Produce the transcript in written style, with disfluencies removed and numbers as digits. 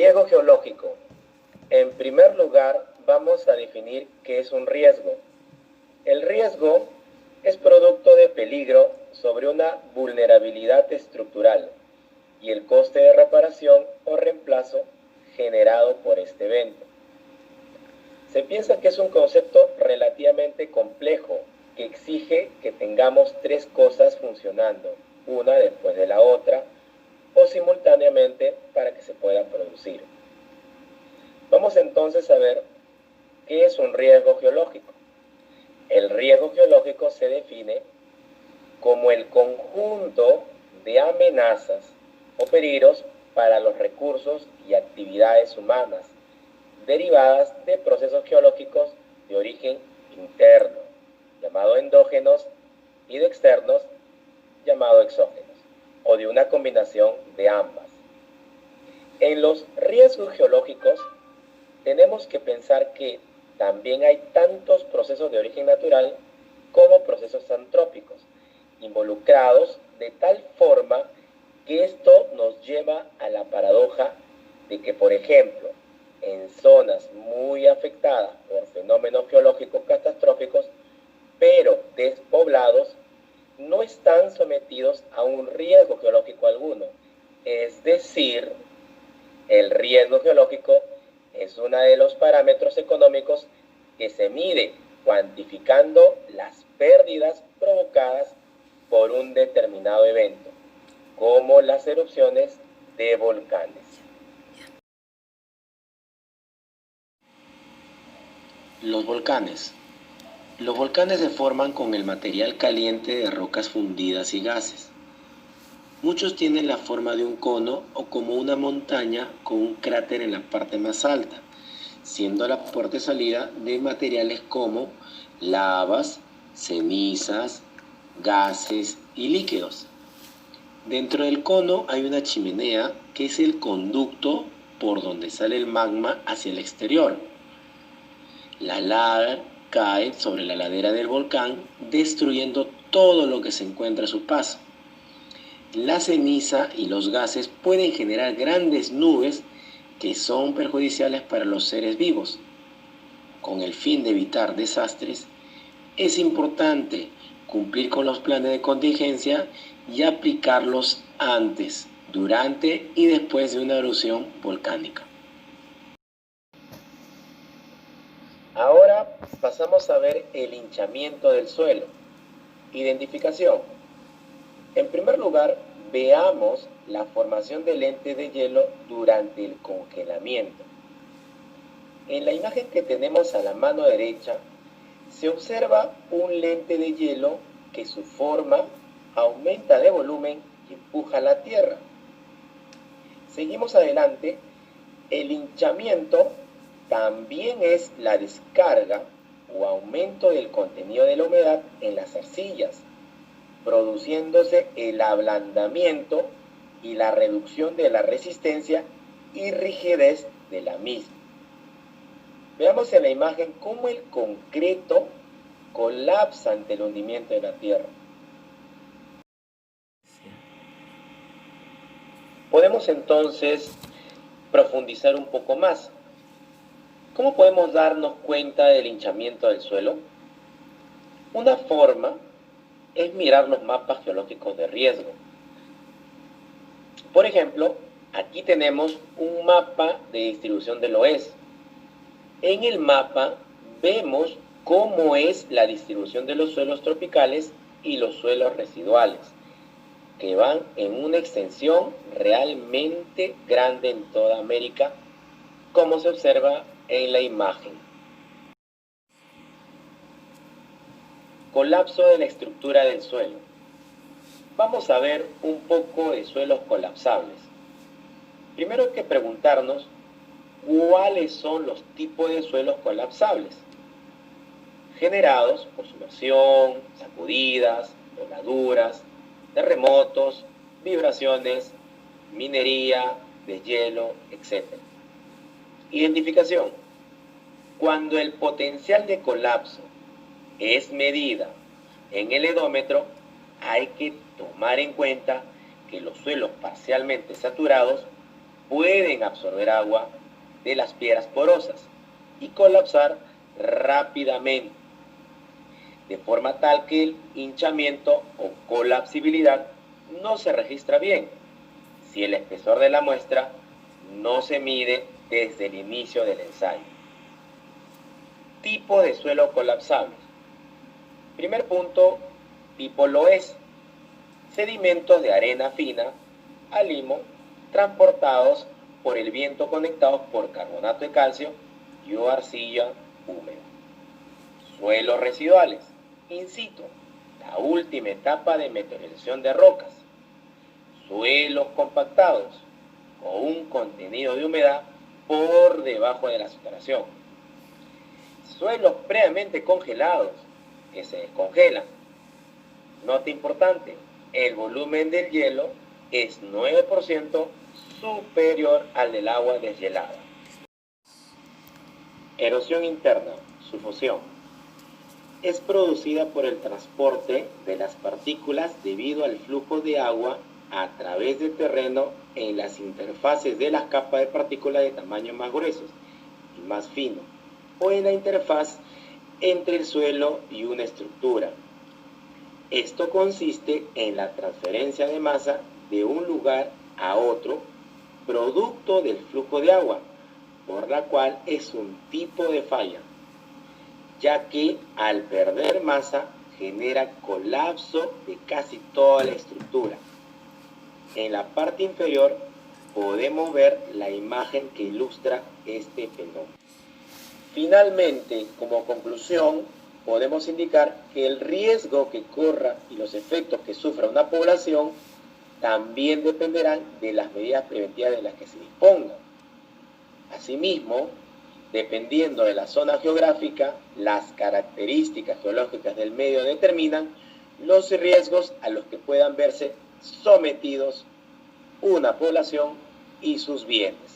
Riesgo geológico. En primer lugar, vamos a definir qué es un riesgo. El riesgo es producto de peligro sobre una vulnerabilidad estructural y el coste de reparación o reemplazo generado por este evento. Se piensa que es un concepto relativamente complejo que exige que tengamos tres cosas funcionando, una después de la otra o simultáneamente para que se pueda producir. Vamos entonces a ver qué es un riesgo geológico. El riesgo geológico se define como el conjunto de amenazas o peligros para los recursos y actividades humanas derivadas de procesos geológicos de origen interno, llamado endógenos, y de externos, llamado exógenos, o de una combinación de ambas. En los riesgos geológicos tenemos que pensar que también hay tantos procesos de origen natural como procesos antrópicos, involucrados de tal forma que esto nos lleva a la paradoja de que, por ejemplo, en zonas muy afectadas por fenómenos geológicos catastróficos, pero despoblados, no están sometidos a un riesgo geológico alguno. Es decir, el riesgo geológico es uno de los parámetros económicos que se mide cuantificando las pérdidas provocadas por un determinado evento, como las erupciones de volcanes. Los volcanes. Los volcanes se forman con el material caliente de rocas fundidas y gases. Muchos tienen la forma de un cono o como una montaña con un cráter en la parte más alta, siendo la puerta de salida de materiales como lavas, cenizas, gases y líquidos. Dentro del cono hay una chimenea que es el conducto por donde sale el magma hacia el exterior. La lava cae sobre la ladera del volcán, destruyendo todo lo que se encuentra a su paso. La ceniza y los gases pueden generar grandes nubes que son perjudiciales para los seres vivos. Con el fin de evitar desastres, es importante cumplir con los planes de contingencia y aplicarlos antes, durante y después de una erupción volcánica. Ahora pasamos a ver el hinchamiento del suelo. Identificación. En primer lugar, veamos la formación de lentes de hielo durante el congelamiento. En la imagen que tenemos a la mano derecha, se observa un lente de hielo que su forma aumenta de volumen y empuja la tierra. Seguimos adelante. El hinchamiento también es la descarga o aumento del contenido de la humedad en las arcillas, produciéndose el ablandamiento y la reducción de la resistencia y rigidez de la misma. Veamos en la imagen cómo el concreto colapsa ante el hundimiento de la tierra. Podemos entonces profundizar un poco más. ¿Cómo podemos darnos cuenta del hinchamiento del suelo? Una forma es mirar los mapas geológicos de riesgo. Por ejemplo, aquí tenemos un mapa de distribución del OES. En el mapa vemos cómo es la distribución de los suelos tropicales y los suelos residuales, que van en una extensión realmente grande en toda América, como se observa en la imagen. Colapso de la estructura del suelo. Vamos a ver un poco de suelos colapsables. Primero hay que preguntarnos cuáles son los tipos de suelos colapsables, generados por sumersión, sacudidas, voladuras, terremotos, vibraciones, minería, deshielo, etc. Identificación. Cuando el potencial de colapso es medida en el edómetro, hay que tomar en cuenta que los suelos parcialmente saturados pueden absorber agua de las piedras porosas y colapsar rápidamente, de forma tal que el hinchamiento o colapsibilidad no se registra bien si el espesor de la muestra no se mide desde el inicio del ensayo. Tipo de suelo colapsable. Primer punto, tipo loess. Sedimentos de arena fina a limo transportados por el viento conectados por carbonato de calcio y o arcilla húmeda. Suelos residuales. In situ, la última etapa de meteorización de rocas. Suelos compactados con un contenido de humedad por debajo de la saturación. Suelos previamente congelados que se descongelan. Nota importante, el volumen del hielo es 9% superior al del agua deshielada. Erosión interna, su fusión. Es producida por el transporte de las partículas debido al flujo de agua a través del terreno en las interfaces de las capas de partículas de tamaño más gruesos y más fino, o en la interfaz entre el suelo y una estructura. Esto consiste en la transferencia de masa de un lugar a otro, producto del flujo de agua, por la cual es un tipo de falla, ya que al perder masa genera colapso de casi toda la estructura. En la parte inferior podemos ver la imagen que ilustra este fenómeno. Finalmente, como conclusión, podemos indicar que el riesgo que corra y los efectos que sufra una población también dependerán de las medidas preventivas de las que se dispongan. Asimismo, dependiendo de la zona geográfica, las características geológicas del medio determinan los riesgos a los que puedan verse sometidos una población y sus bienes.